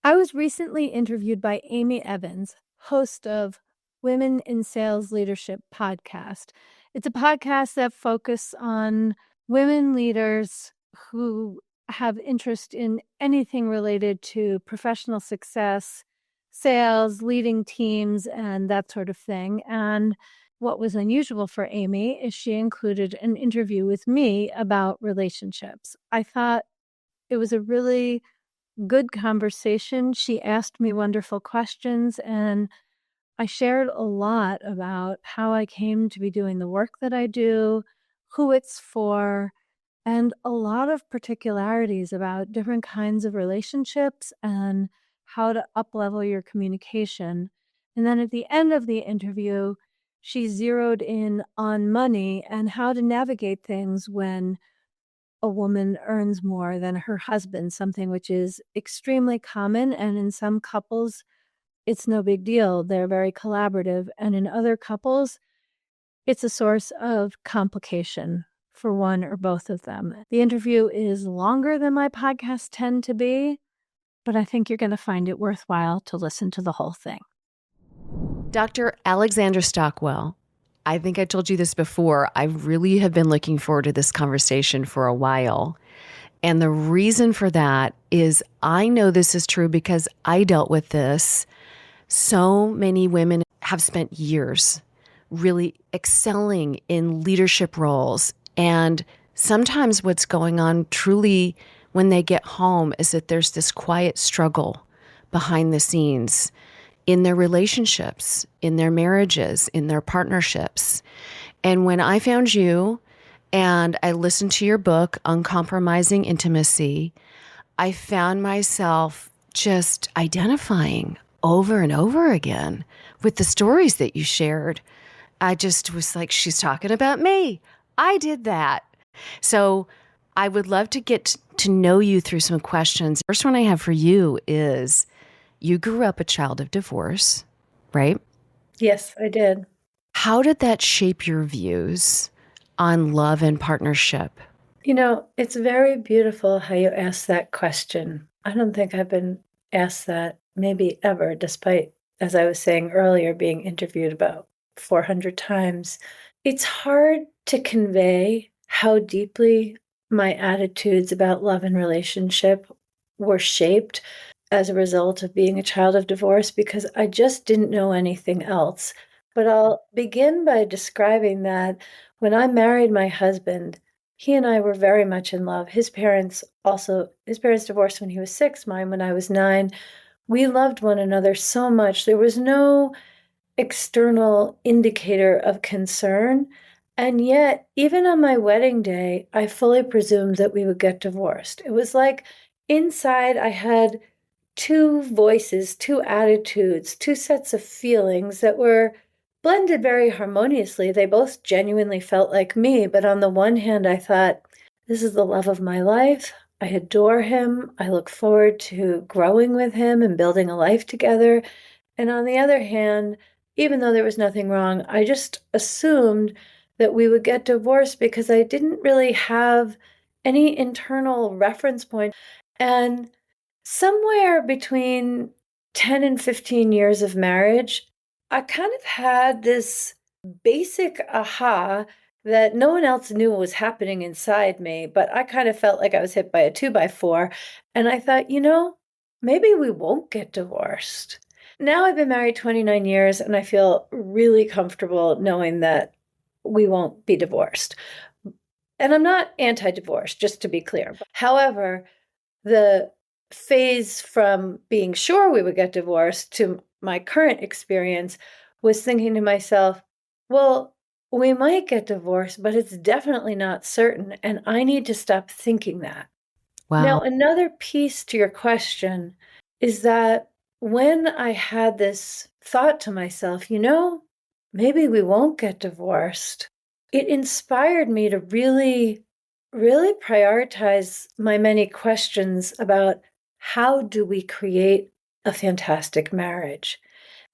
I was recently interviewed by Amy Evans, host of Women in Sales Leadership podcast. It's a podcast that focuses on women leaders who have interest in anything related to professional success, sales, leading teams, and that sort of thing. And what was unusual for Amy is she included an interview with me about relationships. I thought it was a really good conversation. She asked me wonderful questions, and I shared a lot about how I came to be doing the work that I do, who it's for, and a lot of particularities about different kinds of relationships and how to up-level your communication. And then at the end of the interview, she zeroed in on money and how to navigate things when a woman earns more than her husband, something which is extremely common. And in some couples, it's no big deal. They're very collaborative. And in other couples, it's a source of complication for one or both of them. The interview is longer than my podcasts tend to be, but I think you're going to find it worthwhile to listen to the whole thing. Dr. Alexandra Stockwell, I think I told you this before. I really have been looking forward to this conversation for a while. And the reason for that is I know this is true because I dealt with this. So many women have spent years really excelling in leadership roles. And sometimes what's going on truly when they get home is that there's this quiet struggle behind the scenes in their relationships, in their marriages, in their partnerships. And when I found you and I listened to your book, Uncompromising Intimacy, I found myself just identifying over and over again with the stories that you shared. I just was like, she's talking about me. I did that. So I would love to get to know you through some questions. First one I have for you is, you grew up a child of divorce, right? Yes, I did. How did that shape your views on love and partnership? You know, it's very beautiful how you asked that question. I don't think I've been asked that maybe ever, despite, as I was saying earlier, being interviewed about 400 times. It's hard to convey how deeply my attitudes about love and relationship were shaped as a result of being a child of divorce because I just didn't know anything else. But I'll begin by describing that when I married my husband, he and I were very much in love. His parents divorced when he was 6, mine when I was 9. We loved one another so much. There was no external indicator of concern. And yet, even on my wedding day, I fully presumed that we would get divorced. It was like inside I had two voices, two attitudes, two sets of feelings that were blended very harmoniously. They both genuinely felt like me. But on the one hand, I thought, this is the love of my life. I adore him. I look forward to growing with him and building a life together. And on the other hand, even though there was nothing wrong, I just assumed that we would get divorced because I didn't really have any internal reference point. And somewhere between 10 and 15 years of marriage, I kind of had this basic aha that no one else knew what was happening inside me, but I kind of felt like I was hit by a 2x4. And I thought, maybe we won't get divorced. Now I've been married 29 years and I feel really comfortable knowing that we won't be divorced. And I'm not anti-divorce, just to be clear. However, the phase from being sure we would get divorced to my current experience was thinking to myself, well, we might get divorced, but it's definitely not certain. And I need to stop thinking that. Wow. Now, another piece to your question is that when I had this thought to myself, maybe we won't get divorced, it inspired me to really prioritize my many questions about how do we create a fantastic marriage.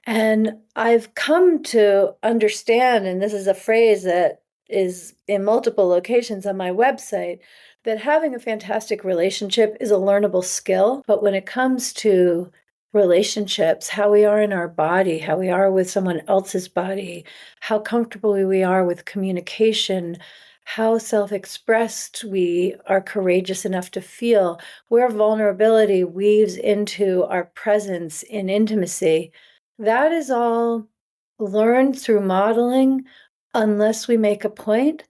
And I've come to understand, and this is a phrase that is in multiple locations on my website, that having a fantastic relationship is a learnable skill. But when it comes to relationships, how we are in our body, how we are with someone else's body, how comfortable we are with communication, how self-expressed we are courageous enough to feel, where vulnerability weaves into our presence in intimacy. That is all learned through modeling, unless we make a point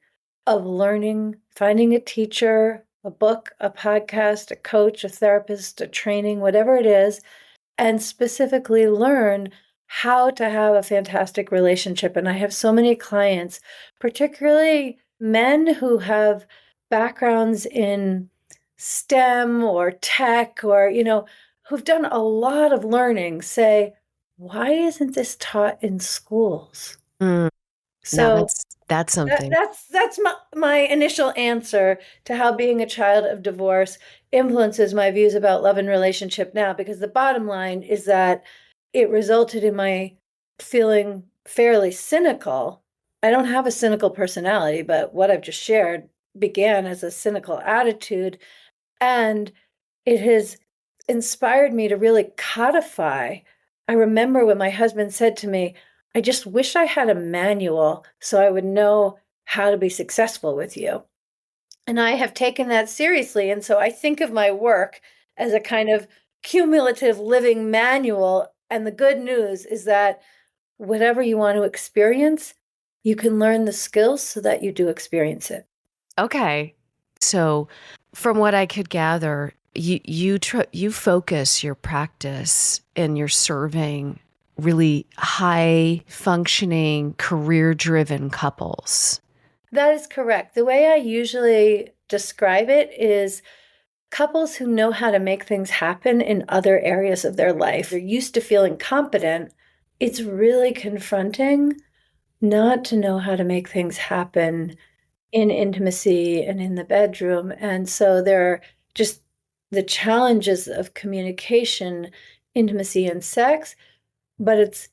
of learning, finding a teacher, a book, a podcast, a coach, a therapist, a training, whatever it is, and specifically learn how to have a fantastic relationship. And I have so many clients, particularly men who have backgrounds in STEM or tech or, who've done a lot of learning, say, why isn't this taught in schools? Mm, now So that's something. that's my initial answer to how being a child of divorce influences my views about love and relationship now, because the bottom line is that it resulted in my feeling fairly cynical. I don't have a cynical personality, but what I've just shared began as a cynical attitude, and it has inspired me to really codify. I remember when my husband said to me, I just wish I had a manual so I would know how to be successful with you. And I have taken that seriously. And so I think of my work as a kind of cumulative living manual. And the good news is that whatever you want to experience, you can learn the skills so that you do experience it. Okay. So from what I could gather, you focus your practice and your serving really high functioning, career driven couples. That is correct. The way I usually describe it is couples who know how to make things happen in other areas of their life. They're used to feeling competent. It's really confronting not to know how to make things happen in intimacy and in the bedroom. And so there are just the challenges of communication, intimacy, and sex, but it's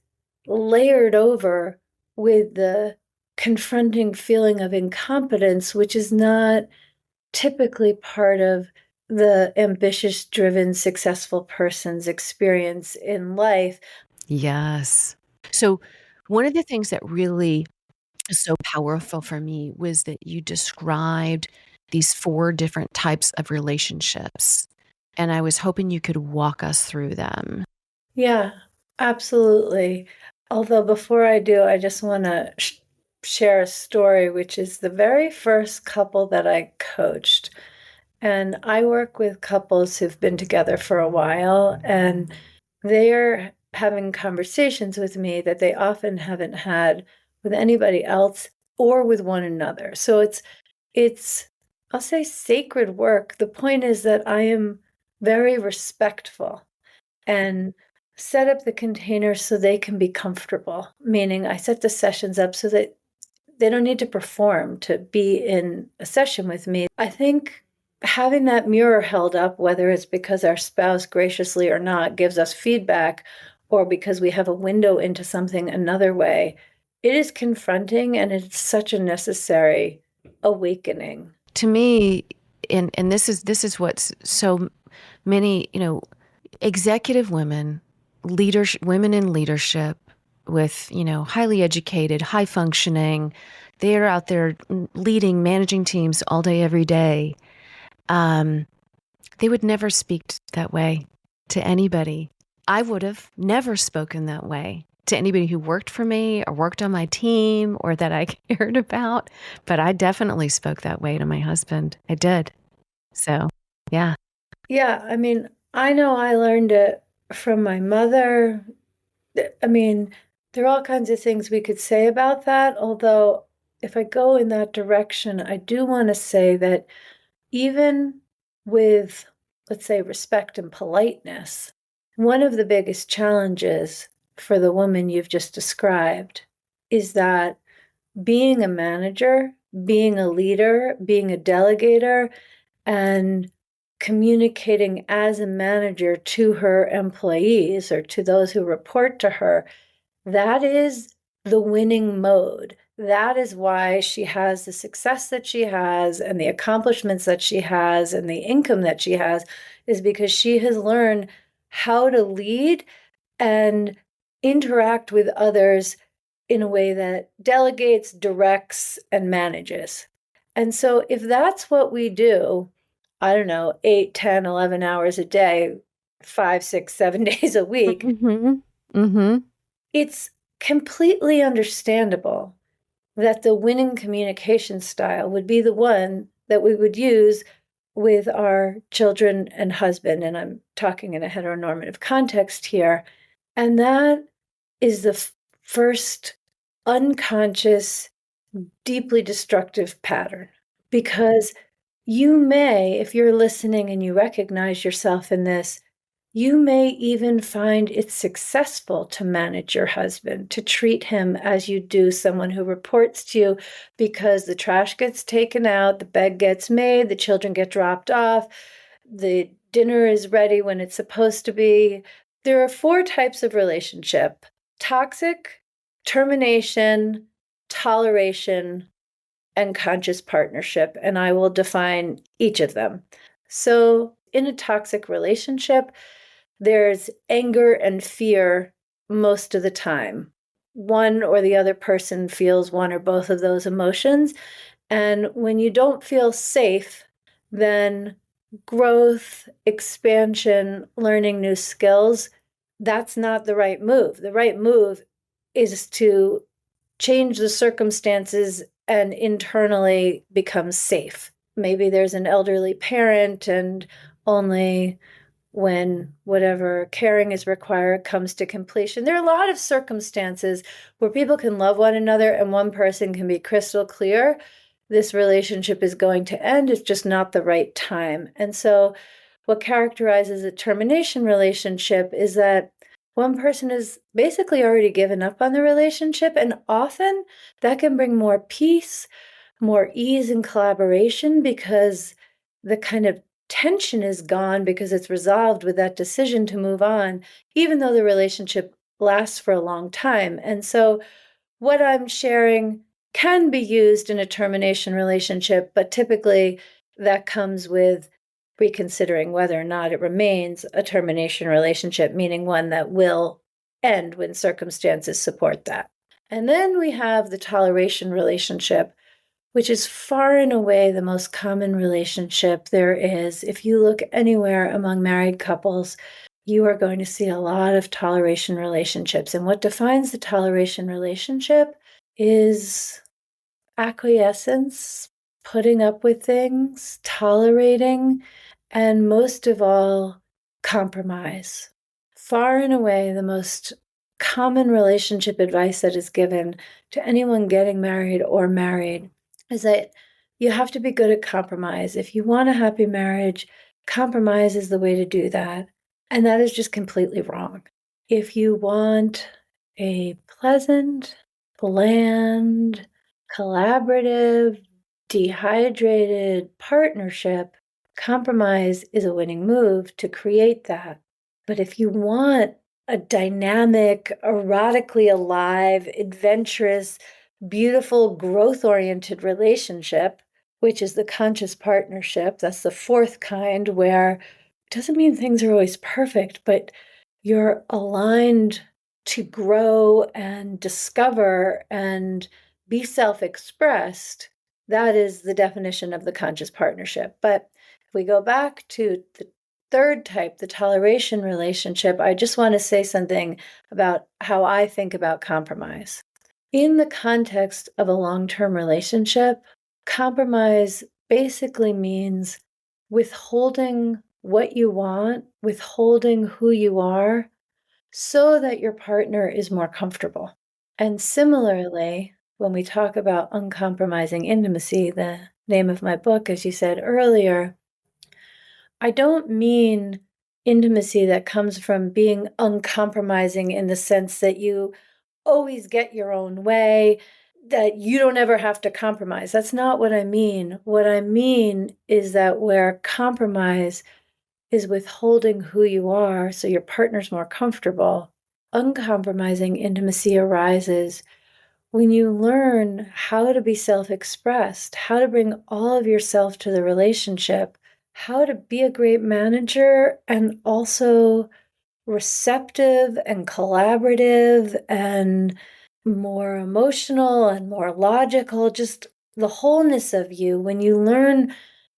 layered over with the confronting feeling of incompetence, which is not typically part of the ambitious, driven, successful person's experience in life. Yes. So one of the things that really is so powerful for me was that you described these 4 different types of relationships. And I was hoping you could walk us through them. Yeah, absolutely. Although before I do, I just want to share a story, which is the very first couple that I coached. And I work with couples who've been together for a while, and they're having conversations with me that they often haven't had with anybody else or with one another. So it's I'll say sacred work. The point is that I am very respectful and set up the containers so they can be comfortable, meaning I set the sessions up so that they don't need to perform to be in a session with me. I think having that mirror held up, whether it's because our spouse graciously or not gives us feedback, or because we have a window into something another way, it is confronting, and it's such a necessary awakening. To me, and this is what's so many, executive women, women in leadership with, highly educated, high functioning, they're out there leading, managing teams all day, every day. They would never speak that way to anybody. I would have never spoken that way to anybody who worked for me or worked on my team or that I cared about. But I definitely spoke that way to my husband. I did. So, yeah. Yeah, I mean, I know I learned it from my mother. I mean, there are all kinds of things we could say about that, although if I go in that direction, I do want to say that even with, let's say, respect and politeness, one of the biggest challenges for the woman you've just described is that being a manager, being a leader, being a delegator, and communicating as a manager to her employees or to those who report to her, that is the winning mode. That is why she has the success that she has and the accomplishments that she has and the income that she has, is because she has learned how to lead and interact with others in a way that delegates, directs, and manages. And so if that's what we do, I don't know, 8, 10, 11 hours a day, 5, 6, 7 days a week, Mm-hmm. Mm-hmm. it's completely understandable that the winning communication style would be the one that we would use with our children and husband. And I'm talking in a heteronormative context here. And that is the first unconscious, deeply destructive pattern. Because you may, if you're listening and you recognize yourself in this, you may even find it successful to manage your husband, to treat him as you do someone who reports to you because the trash gets taken out, the bed gets made, the children get dropped off, the dinner is ready when it's supposed to be. There are 4 types of relationship: toxic, termination, toleration, and conscious partnership. And I will define each of them. So, in a toxic relationship, there's anger and fear most of the time. One or the other person feels one or both of those emotions. And when you don't feel safe, then growth, expansion, learning new skills, that's not the right move. The right move is to change the circumstances and internally become safe. Maybe there's an elderly parent, and only when whatever caring is required comes to completion. There are a lot of circumstances where people can love one another and one person can be crystal clear. This relationship is going to end. It's just not the right time. And so, what characterizes a termination relationship is that one person has basically already given up on the relationship. And often that can bring more peace, more ease and collaboration because the kind of tension is gone because it's resolved with that decision to move on, even though the relationship lasts for a long time. And so, what I'm sharing can be used in a termination relationship, but typically that comes with reconsidering whether or not it remains a termination relationship, meaning one that will end when circumstances support that. And then we have the toleration relationship, which is far and away the most common relationship there is. If you look anywhere among married couples, you are going to see a lot of toleration relationships. And what defines the toleration relationship is acquiescence, putting up with things, tolerating, and most of all, compromise. Far and away, the most common relationship advice that is given to anyone getting married or married is that you have to be good at compromise. If you want a happy marriage, compromise is the way to do that. And that is just completely wrong. If you want a pleasant, bland, collaborative, dehydrated partnership, compromise is a winning move to create that. But if you want a dynamic, erotically alive, adventurous, beautiful, growth oriented relationship, which is the conscious partnership, that's the 4th kind, where it doesn't mean things are always perfect, but you're aligned to grow and discover and be self-expressed. That is the definition of the conscious partnership. But if we go back to the 3rd type, the toleration relationship, I just want to say something about how I think about compromise. In the context of a long-term relationship, compromise basically means withholding what you want, withholding who you are, so that your partner is more comfortable. And similarly, when we talk about uncompromising intimacy, the name of my book, as you said earlier, I don't mean intimacy that comes from being uncompromising in the sense that you always get your own way, that you don't ever have to compromise. That's not what I mean. What I mean is that where compromise is withholding who you are so your partner's more comfortable, uncompromising intimacy arises when you learn how to be self-expressed, how to bring all of yourself to the relationship, how to be a great manager and also receptive and collaborative and more emotional and more logical, just the wholeness of you, when you learn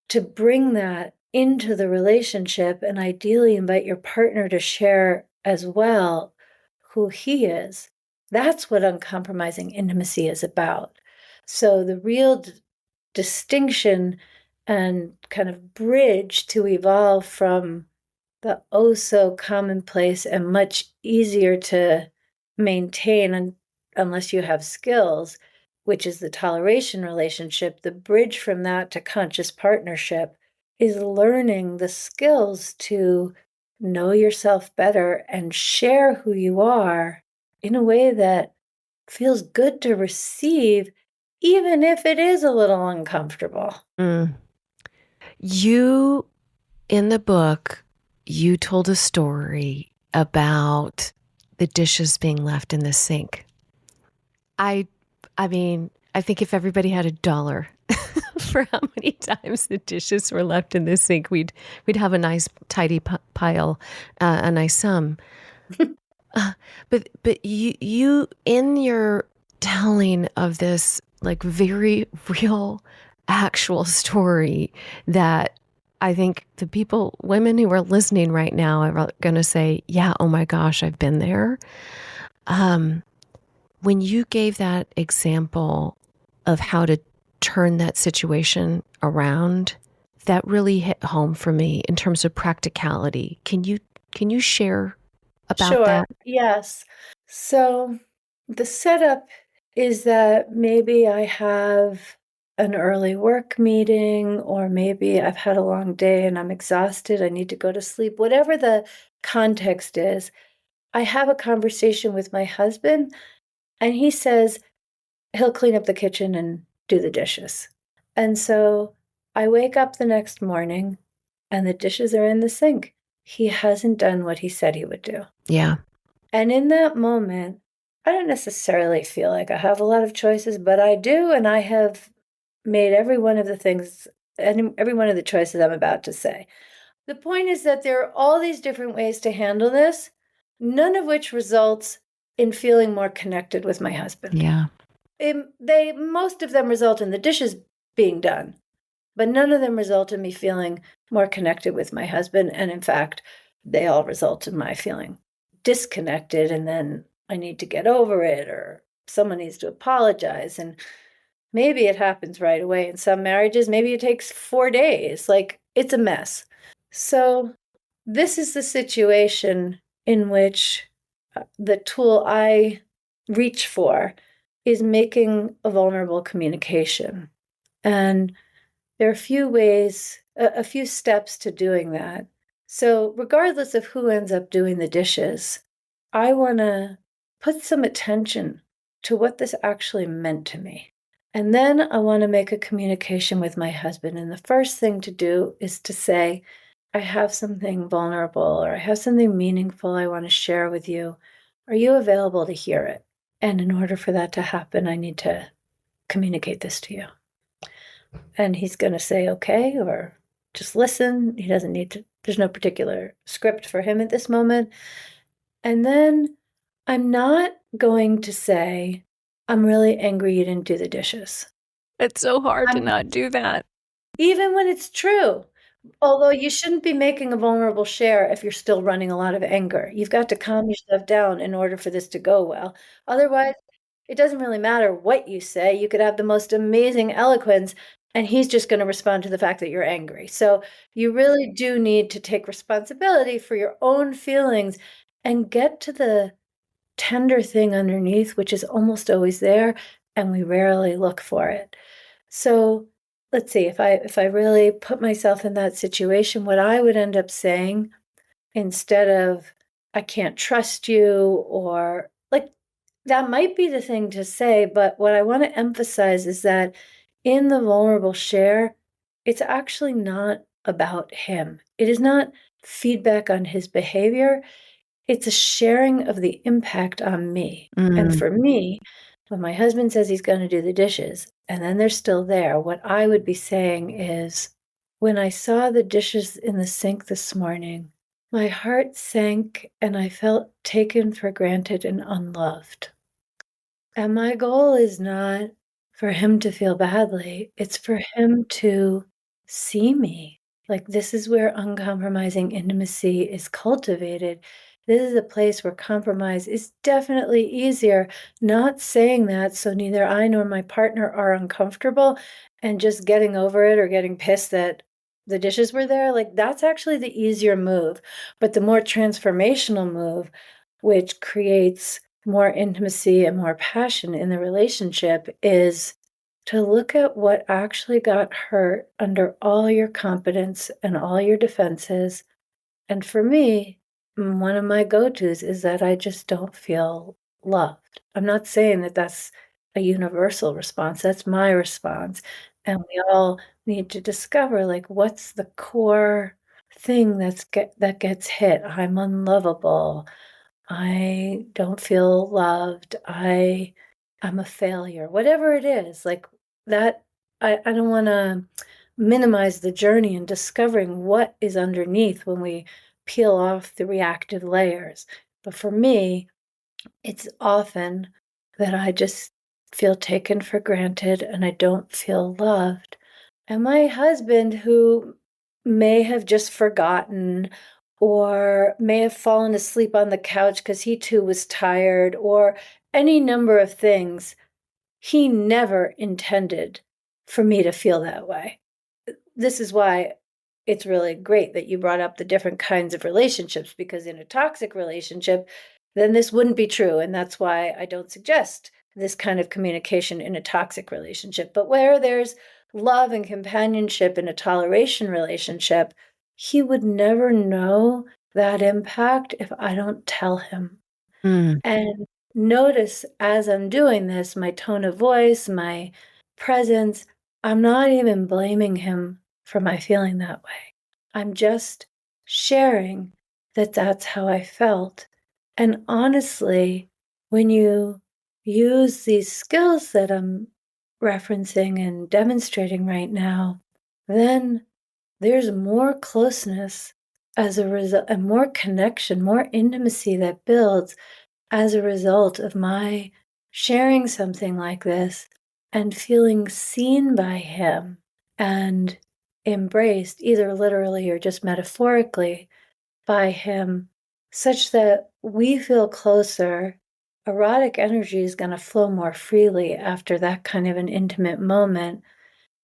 to bring that into the relationship and ideally invite your partner to share as well who he is, that's what uncompromising intimacy is about. So the real distinction and kind of bridge to evolve from the oh so commonplace and much easier to maintain unless you have skills, which is the toleration relationship. The bridge from that to conscious partnership is learning the skills to know yourself better and share who you are in a way that feels good to receive, even if it is a little uncomfortable. You, in the book, you told a story about the dishes being left in the sink. I mean, I think if everybody had $1 for how many times the dishes were left in the sink, we'd have a nice tidy pile, a nice sum. But you in your telling of this like very real, actual story that I think the women who are listening right now are going to say, yeah, oh my gosh, I've been there. When you gave that example of how to turn that situation around, that really hit home for me in terms of practicality. Can you share about Sure, that? yes. So the setup is that maybe I have an early work meeting, or maybe I've had a long day and I'm exhausted. I need to go to sleep. Whatever the context is, I have a conversation with my husband, and he says he'll clean up the kitchen and do the dishes. And so I wake up the next morning and the dishes are in the sink. He hasn't done what he said he would do. Yeah. And in that moment, I don't necessarily feel like I have a lot of choices, but I do. And I have made every one of the things and every one of the choices I'm about to say. The point is that there are all these different ways to handle this, none of which results in feeling more connected with my husband. Yeah. Most of them result in the dishes being done, but none of them result in me feeling more connected with my husband. And in fact, they all result in my feeling disconnected, and then I need to get over it, or someone needs to apologize. And maybe it happens right away in some marriages. Maybe it takes 4 days. Like, it's a mess. So this is the situation in which the tool I reach for is making a vulnerable communication. And there are a few ways, a few steps to doing that. So, regardless of who ends up doing the dishes, I want to put some attention to what this actually meant to me. And then I want to make a communication with my husband. And the first thing to do is to say, I have something vulnerable, or I have something meaningful I want to share with you. Are you available to hear it? And in order for that to happen, I need to communicate this to you. And he's going to say, okay, or just listen. He doesn't need to, there's no particular script for him at this moment. And then I'm not going to say, I'm really angry you didn't do the dishes. It's so hard to not do that. Even when it's true. Although you shouldn't be making a vulnerable share if you're still running a lot of anger. You've got to calm yourself down in order for this to go well. Otherwise, it doesn't really matter what you say. You could have the most amazing eloquence, and he's just going to respond to the fact that you're angry. So you really do need to take responsibility for your own feelings and get to the tender thing underneath, which is almost always there, and we rarely look for it. So let's see, if I really put myself in that situation, what I would end up saying, instead of I can't trust you, or like, that might be the thing to say, but what I want to emphasize is that in the vulnerable share, it's actually not about him. It is not feedback on his behavior. It's a sharing of the impact on me. And for me, when my husband says he's going to do the dishes and then they're still there, what I would be saying is, when I saw the dishes in the sink this morning, my heart sank and I felt taken for granted and unloved. And my goal is not for him to feel badly, it's for him to see me. Like, this is where uncompromising intimacy is cultivated. This is a place where compromise is definitely easier. Not saying that so neither I nor my partner are uncomfortable and just getting over it or getting pissed that the dishes were there. Like, that's actually the easier move. But the more transformational move, which creates more intimacy and more passion in the relationship, is to look at what actually got hurt under all your competence and all your defenses. And for me, one of my go-tos is that I just don't feel loved. I'm not saying that that's a universal response. That's my response. And we all need to discover, like, what's the core thing that gets hit. I'm unlovable. I don't feel loved. I'm a failure. Whatever it is, like that, I don't want to minimize the journey in discovering what is underneath when we peel off the reactive layers. But for me, it's often that I just feel taken for granted and I don't feel loved. And my husband, who may have just forgotten or may have fallen asleep on the couch because he too was tired, or any number of things, he never intended for me to feel that way. This is why it's really great that you brought up the different kinds of relationships, because in a toxic relationship, then this wouldn't be true. And that's why I don't suggest this kind of communication in a toxic relationship. But where there's love and companionship in a toleration relationship, he would never know that impact if I don't tell him. Mm. And notice as I'm doing this, my tone of voice, my presence, I'm not even blaming him for my feeling that way. I'm just sharing that that's how I felt. And honestly, when you use these skills that I'm referencing and demonstrating right now, then there's more closeness as a result, and more connection, more intimacy that builds as a result of my sharing something like this and feeling seen by him and embraced, either literally or just metaphorically, by him, such that we feel closer. Erotic energy is going to flow more freely after that kind of an intimate moment.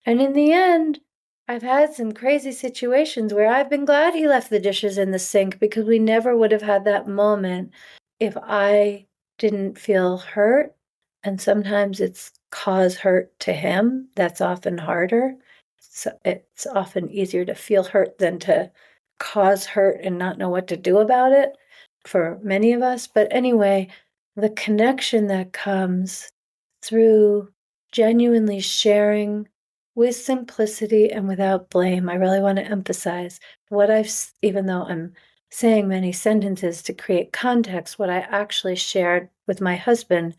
And in the end, I've had some crazy situations where I've been glad he left the dishes in the sink, because we never would have had that moment if I didn't feel hurt. And sometimes it's cause hurt to him. That's often harder. So it's often easier to feel hurt than to cause hurt and not know what to do about it for many of us. But anyway, the connection that comes through genuinely sharing with simplicity and without blame. I really want to emphasize what even though I'm saying many sentences to create context, what I actually shared with my husband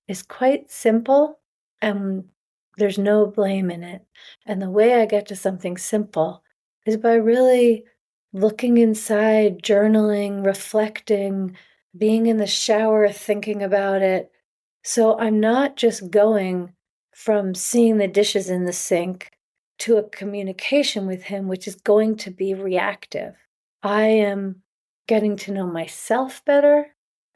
is quite simple, and there's no blame in it. And the way I get to something simple is by really looking inside, journaling, reflecting, being in the shower, thinking about it. So I'm not just going from seeing the dishes in the sink to a communication with him, which is going to be reactive. I am getting to know myself better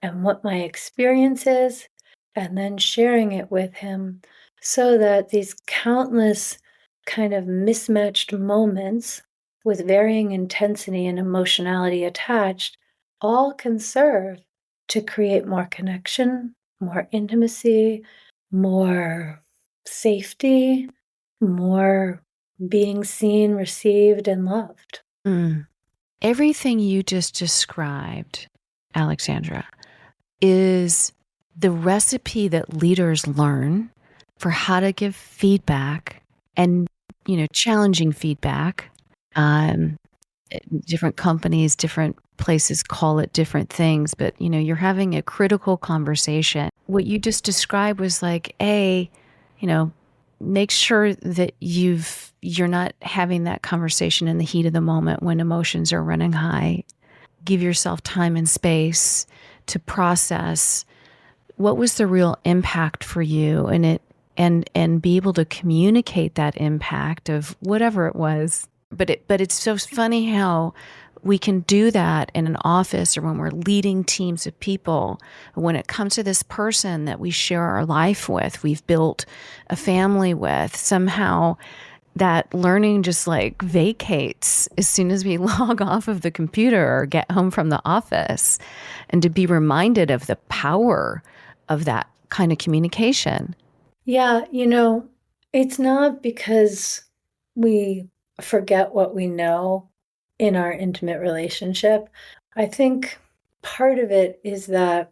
and what my experience is, and then sharing it with him so that these countless kind of mismatched moments with varying intensity and emotionality attached all can serve to create more connection, more intimacy, more safety, more being seen, received, and loved. Mm. Everything you just described, Alexandra, is the recipe that leaders learn for how to give feedback and, challenging feedback. Different companies, different places call it different things, but, you're having a critical conversation. What you just described was like, make sure that you're not having that conversation in the heat of the moment when emotions are running high. give yourself time and space to process what was the real impact for you, and be able to communicate that impact of whatever it was. But it's so funny how we can do that in an office or when we're leading teams of people. When it comes to this person that we share our life with, we've built a family with, somehow that learning just like vacates as soon as we log off of the computer or get home from the office, and to be reminded of the power of that kind of communication. Yeah, it's not because we forget what we know in our intimate relationship. I think part of it is that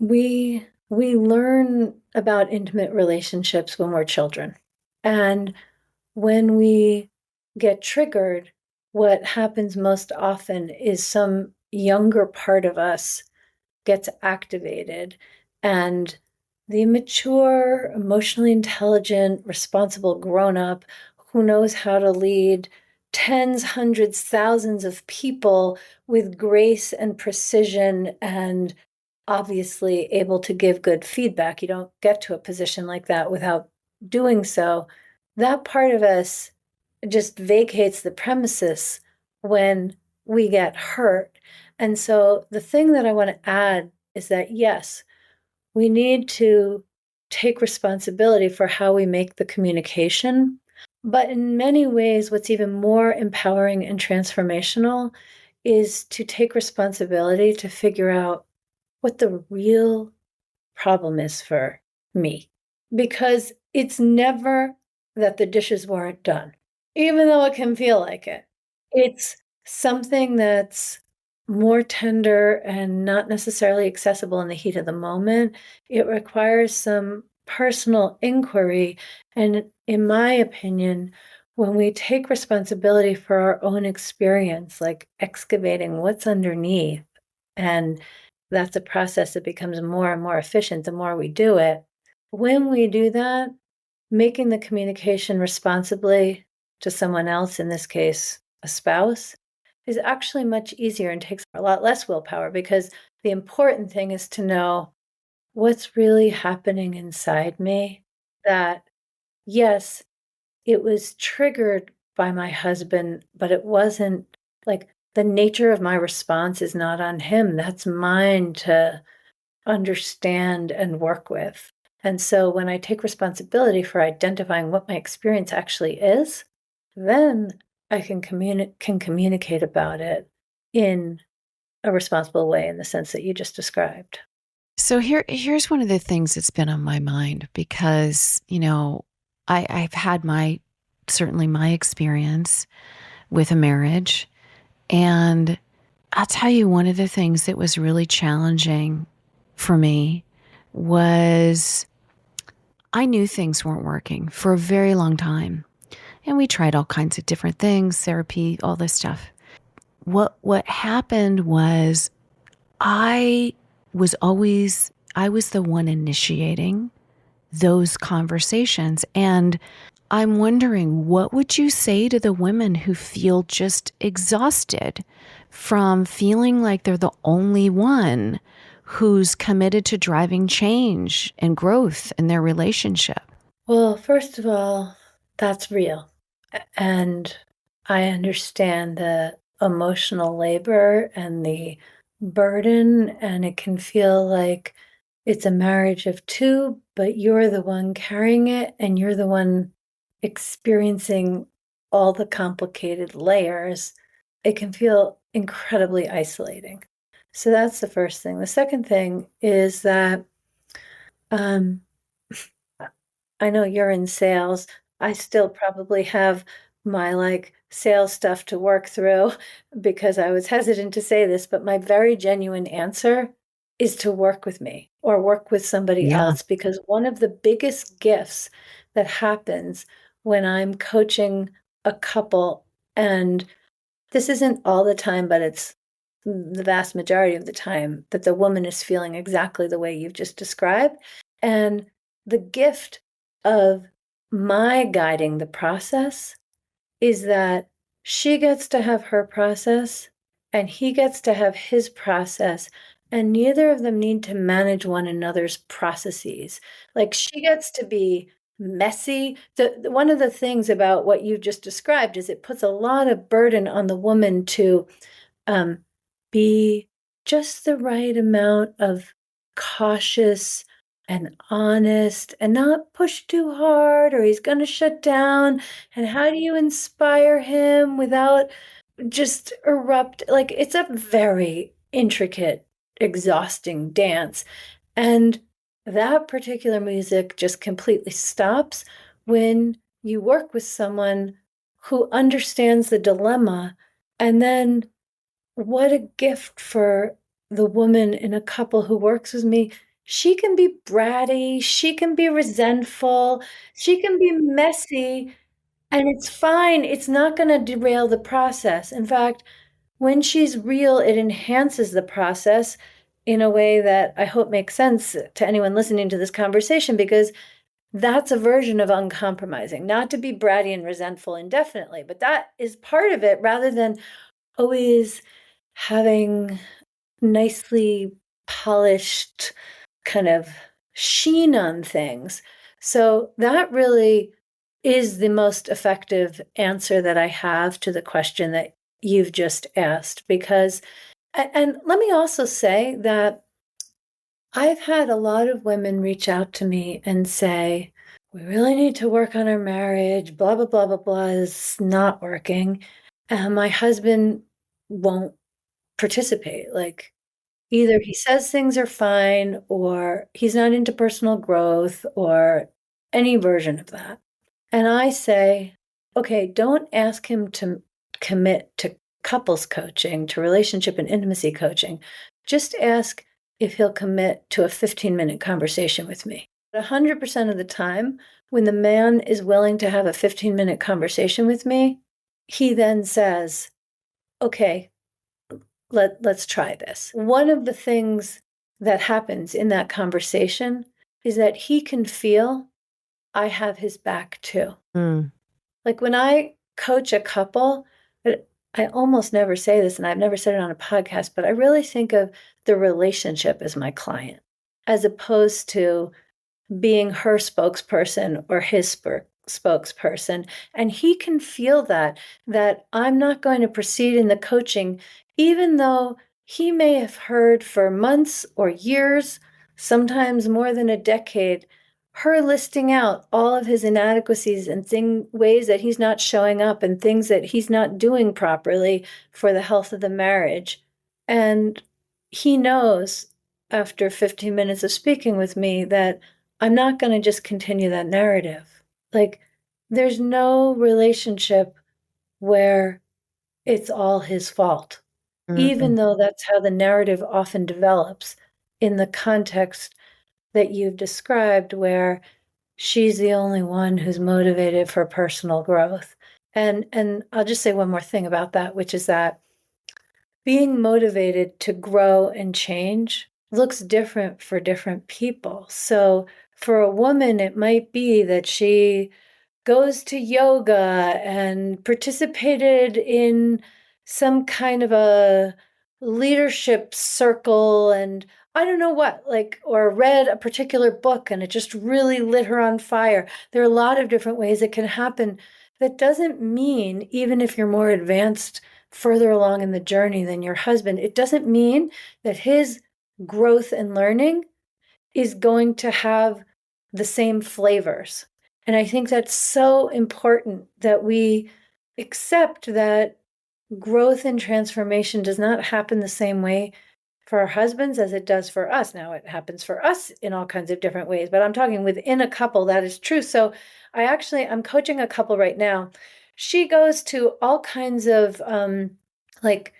we learn about intimate relationships when we're children. And when we get triggered, what happens most often is some younger part of us gets activated, and the mature, emotionally intelligent, responsible grown up who knows how to lead tens, hundreds, thousands of people with grace and precision, and obviously able to give good feedback. You don't get to a position like that without doing so. That part of us just vacates the premises when we get hurt. And so the thing that I want to add is that, yes, we need to take responsibility for how we make the communication. But in many ways, what's even more empowering and transformational is to take responsibility to figure out what the real problem is for me. Because it's never that the dishes weren't done, even though it can feel like it. It's something that's more tender and not necessarily accessible in the heat of the moment. It requires some personal inquiry. And in my opinion, when we take responsibility for our own experience, like excavating what's underneath, and that's a process that becomes more and more efficient the more we do it. When we do that, making the communication responsibly to someone else, in this case, a spouse, is actually much easier and takes a lot less willpower, because the important thing is to know what's really happening inside me. That, yes, it was triggered by my husband, but it wasn't like the nature of my response is not on him. That's mine to understand and work with. And so when I take responsibility for identifying what my experience actually is, then I can communicate about it in a responsible way, in the sense that you just described. So here's one of the things that's been on my mind, because, I've had certainly my experience with a marriage. And I'll tell you, one of the things that was really challenging for me was I knew things weren't working for a very long time. And we tried all kinds of different things, therapy, all this stuff. What happened was I I was the one initiating those conversations. And I'm wondering, what would you say to the women who feel just exhausted from feeling like they're the only one who's committed to driving change and growth in their relationship? Well, first of all, that's real. And I understand the emotional labor and the burden, and it can feel like it's a marriage of two, but you're the one carrying it and you're the one experiencing all the complicated layers. It can feel incredibly isolating. So that's the first thing. The second thing is that um, I know you're in sales. I still probably have my like sales stuff to work through, because I was hesitant to say this, but my very genuine answer is to work with me or work with somebody Yeah. else, because one of the biggest gifts that happens when I'm coaching a couple, and this isn't all the time, but it's the vast majority of the time, that the woman is feeling exactly the way you've just described. And the gift of my guiding the process is that she gets to have her process and he gets to have his process, and neither of them need to manage one another's processes. Like she gets to be messy. One of the things about what you just described is it puts a lot of burden on the woman to um, be just the right amount of cautious and honest and not push too hard or he's going to shut down. And how do you inspire him without just erupt? Like it's a very intricate, exhausting dance. And that particular music just completely stops when you work with someone who understands the dilemma. And then what a gift for the woman in a couple who works with me. She can be bratty, she can be resentful, she can be messy, and it's fine. It's not going to derail the process. In fact, when she's real, it enhances the process in a way that I hope makes sense to anyone listening to this conversation, because that's a version of uncompromising, not to be bratty and resentful indefinitely, but that is part of it rather than always having nicely polished kind of sheen on things. So that really is the most effective answer that I have to the question that you've just asked. Because, and let me also say that I've had a lot of women reach out to me and say, we really need to work on our marriage, blah, blah, blah, blah, blah, is not working. And my husband won't participate. Like, either he says things are fine, or he's not into personal growth, or any version of that. And I say, okay, don't ask him to commit to couples coaching, to relationship and intimacy coaching. Just ask if he'll commit to a 15-minute conversation with me. 100% of the time, when the man is willing to have a 15-minute conversation with me, he then says, okay, let's try this. One of the things that happens in that conversation is that he can feel I have his back too. Mm. Like when I coach a couple, I almost never say this, and I've never said it on a podcast, but I really think of the relationship as my client, as opposed to being her spokesperson or his spokesperson. And he can feel that I'm not going to proceed in the coaching, even though he may have heard for months or years, sometimes more than a decade, her listing out all of his inadequacies and ways that he's not showing up and things that he's not doing properly for the health of the marriage. And he knows after 15 minutes of speaking with me that I'm not going to just continue that narrative. Like, there's no relationship where it's all his fault, even Mm. though that's how the narrative often develops in the context that you've described, where she's the only one who's motivated for personal growth. And I'll just say one more thing about that, which is that being motivated to grow and change looks different for different people. So for a woman, it might be that she goes to yoga and participated in some kind of a leadership circle and I don't know what, like, or read a particular book and it just really lit her on fire. There are a lot of different ways it can happen. That doesn't mean, even if you're more advanced, further along in the journey than your husband, it doesn't mean that his growth and learning is going to have the same flavors. And I think that's so important that we accept that growth and transformation does not happen the same way for our husbands as it does for us. Now, it happens for us in all kinds of different ways, but I'm talking within a couple, that is true. So I'm coaching a couple right now. She goes to all kinds of like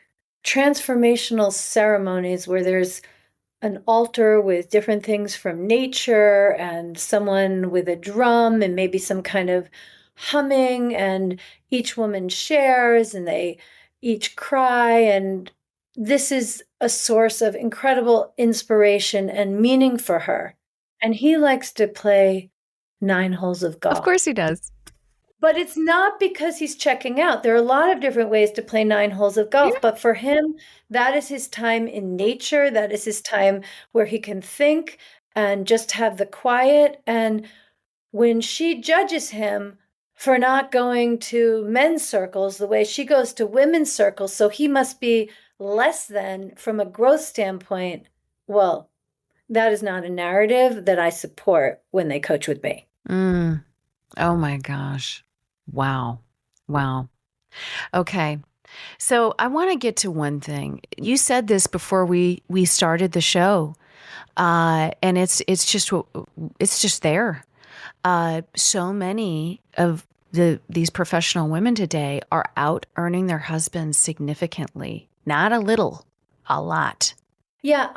transformational ceremonies where there's an altar with different things from nature and someone with a drum and maybe some kind of humming, and each woman shares and they each cry, and this is a source of incredible inspiration and meaning for her. And he likes to play 9 holes of Of golf. course he does. But it's not because he's checking out. There are a lot of different ways to play 9 holes of golf, but for him, that is his time in nature. That is his time where he can think and just have the quiet. And when she judges him for not going to men's circles the way she goes to women's circles, so he must be less than from a growth standpoint, well, that is not a narrative that I support when they coach with me. Mm. Oh my gosh. Wow. Wow. Okay. So I want to get to one thing. You said this before we started the show, and it's just there. So many of these professional women today are out earning their husbands significantly, not a little, a lot. Yeah,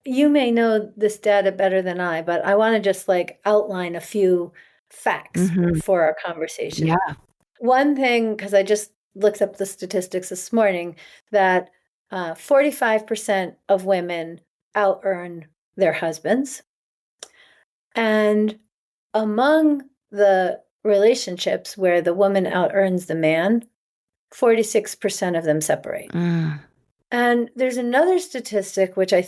you may know this data better than I, but I want to just like outline a few facts Mm-hmm. for our conversation. Yeah. One thing, because I just looked up the statistics this morning, that 45% of women out earn their husbands. And among the relationships where the woman out earns the man, 46% of them separate. Mm. And there's another statistic, which I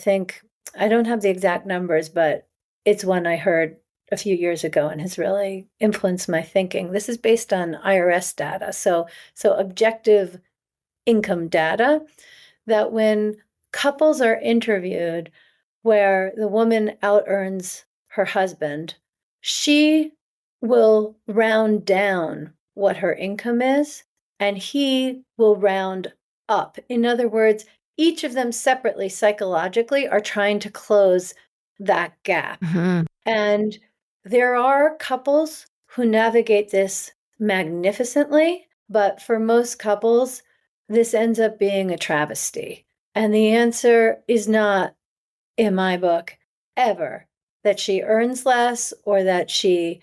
don't have the exact numbers, but it's one I heard a few years ago and has really influenced my thinking. This is based on IRS data. So objective income data, that when couples are interviewed where the woman out earns her husband, she will round down what her income is, and he will round up. In other words, each of them separately, psychologically, are trying to close that gap. Mm-hmm. And there are couples who navigate this magnificently, but for most couples, this ends up being a travesty. And the answer is not, in my book, ever that she earns less or that she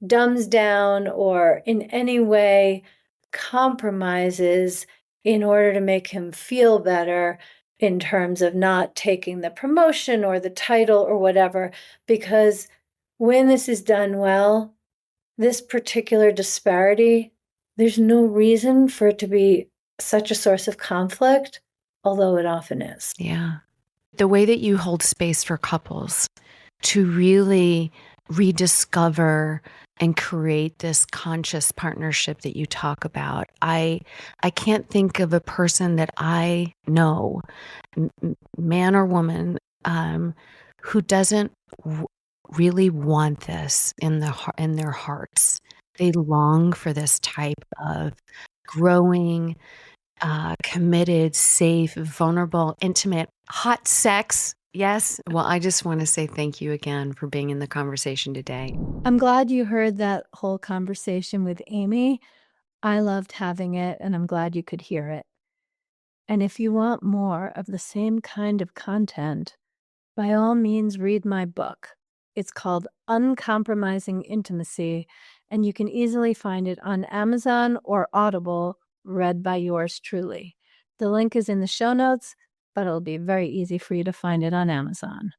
dumbs down or in any way compromises in order to make him feel better in terms of not taking the promotion or the title or whatever. Because when this is done well, this particular disparity, there's no reason for it to be such a source of conflict, although it often is. Yeah. The way that you hold space for couples to really rediscover and create this conscious partnership that you talk about. I can't think of a person that I know, man or woman, who doesn't really want this in their hearts. They long for this type of growing, committed, safe, vulnerable, intimate, hot sex. Yes. Well, I just want to say thank you again for being in the conversation today. I'm glad you heard that whole conversation with Amy. I loved having it, and I'm glad you could hear it. And if you want more of the same kind of content, by all means, read my book. It's called Uncompromising Intimacy, and you can easily find it on Amazon or Audible, read by yours truly. The link is in the show notes, but it'll be very easy for you to find it on Amazon.